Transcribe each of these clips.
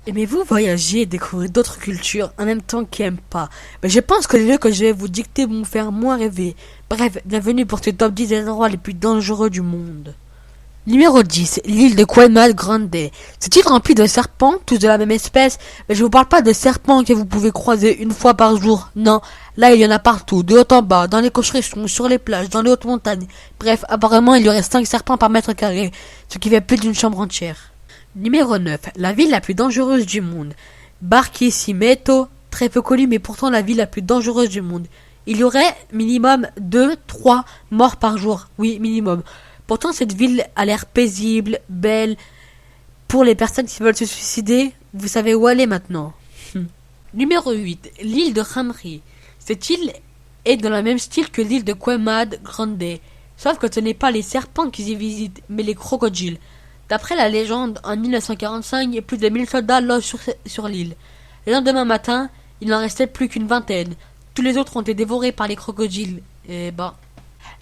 Aimez-vous voyager et découvrir d'autres cultures en même temps qui n'aiment pas? Mais je pense que les lieux que je vais vous dicter vont vous faire moins rêver. Bref, bienvenue pour ce top 10 des endroits les plus dangereux du monde. Numéro 10, l'île de Queimad Grande. Cette île remplie de serpents, tous de la même espèce, mais je vous parle pas de serpents que vous pouvez croiser une fois par jour. Non, là il y en a partout, de haut en bas, dans les constructions, sur les plages, dans les hautes montagnes. Bref, apparemment il y aurait 5 serpents par mètre carré, ce qui fait plus d'une chambre entière. Numéro 9, la ville la plus dangereuse du monde. Barquisimeto, très peu connue mais pourtant la ville la plus dangereuse du monde. Il y aurait minimum 2-3 morts par jour. Oui, minimum. Pourtant cette ville a l'air paisible, belle. Pour les personnes qui veulent se suicider, vous savez où aller maintenant. Numéro 8, l'île de Khamri. Cette île est dans le même style que l'île de Queimad Grande. Sauf que ce n'est pas les serpents qui y visitent, mais les crocodiles. D'après la légende, en 1945, plus de 1000 soldats logent sur l'île. Le lendemain matin, il n'en restait plus qu'une vingtaine. Tous les autres ont été dévorés par les crocodiles.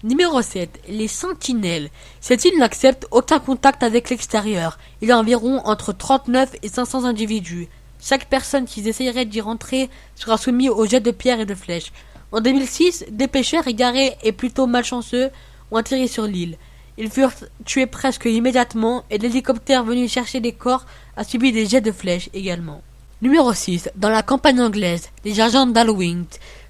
Numéro 7. Les sentinelles. Cette île n'accepte aucun contact avec l'extérieur. Il y a environ entre 39 et 500 individus. Chaque personne qui essayerait d'y rentrer sera soumise aux jets de pierres et de flèches. En 2006, des pêcheurs égarés et plutôt malchanceux ont atterri sur l'île. Ils furent tués presque immédiatement et l'hélicoptère venu chercher les corps a subi des jets de flèches également. Numéro 6. Dans la campagne anglaise, les jardins d'Halloween.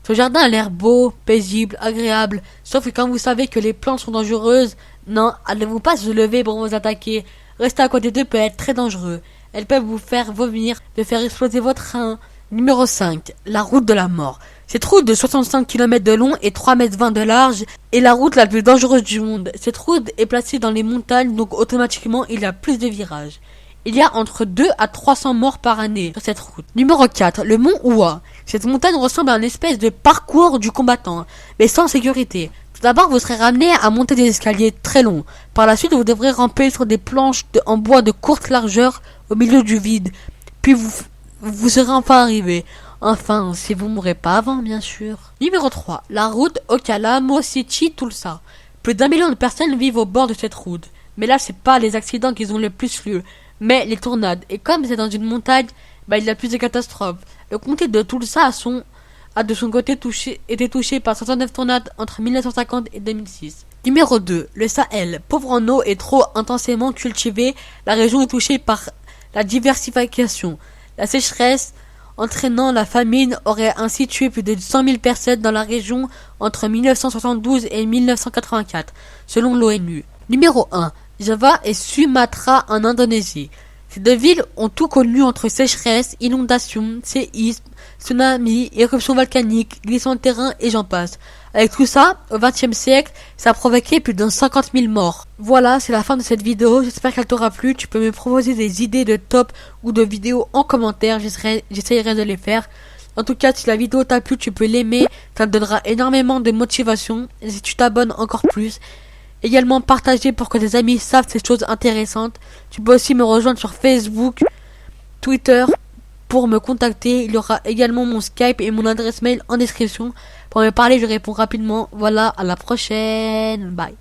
Ce jardin a l'air beau, paisible, agréable, sauf que quand vous savez que les plantes sont dangereuses, non, elles ne vont pas se lever pour vous attaquer. Rester à côté d'eux peut être très dangereux. Elles peuvent vous faire vomir, de faire exploser votre rein. Numéro 5. La route de la mort. Cette route de 65 km de long et 3,20 m de large est la route la plus dangereuse du monde. Cette route est placée dans les montagnes, donc automatiquement il y a plus de virages. Il y a entre 2 à 300 morts par année sur cette route. Numéro 4. Le mont Oua. Cette montagne ressemble à une espèce de parcours du combattant, mais sans sécurité. Tout d'abord, vous serez ramené à monter des escaliers très longs. Par la suite, vous devrez ramper sur des planches en bois de courte largeur au milieu du vide. Puis vous serez enfin arrivé. Enfin, si vous mourrez pas avant, bien sûr. Numéro 3. La route Ocala-Mosichi-Tulsa. Plus d'1 million de personnes vivent au bord de cette route. Mais là, c'est pas les accidents qui ont le plus lieu, mais les tornades. Et comme c'est dans une montagne, il y a plus de catastrophes. Le comté de Tulsa a de son côté été touché par 69 tornades entre 1950 et 2006. Numéro 2. Le Sahel. Pauvre en eau et trop intensément cultivé, la région est touchée par la diversification. La sécheresse entraînant la famine aurait ainsi tué plus de 100 000 personnes dans la région entre 1972 et 1984, selon l'ONU. Numéro 1. Java et Sumatra en Indonésie. Ces deux villes ont tout connu entre sécheresse, inondations, séismes, tsunamis, éruptions volcaniques, glissements de terrain et j'en passe. Avec tout ça, au XXe siècle, ça a provoqué plus de 50 000 morts. Voilà, c'est la fin de cette vidéo, j'espère qu'elle t'aura plu. Tu peux me proposer des idées de top ou de vidéos en commentaire, j'essaierai de les faire. En tout cas, si la vidéo t'a plu, tu peux l'aimer, ça te donnera énormément de motivation. Et si tu t'abonnes encore plus, également partager pour que tes amis savent ces choses intéressantes. Tu peux aussi me rejoindre sur Facebook, Twitter pour me contacter. Il y aura également mon Skype et mon adresse mail en description. Pour me parler, je réponds rapidement. Voilà, à la prochaine. Bye.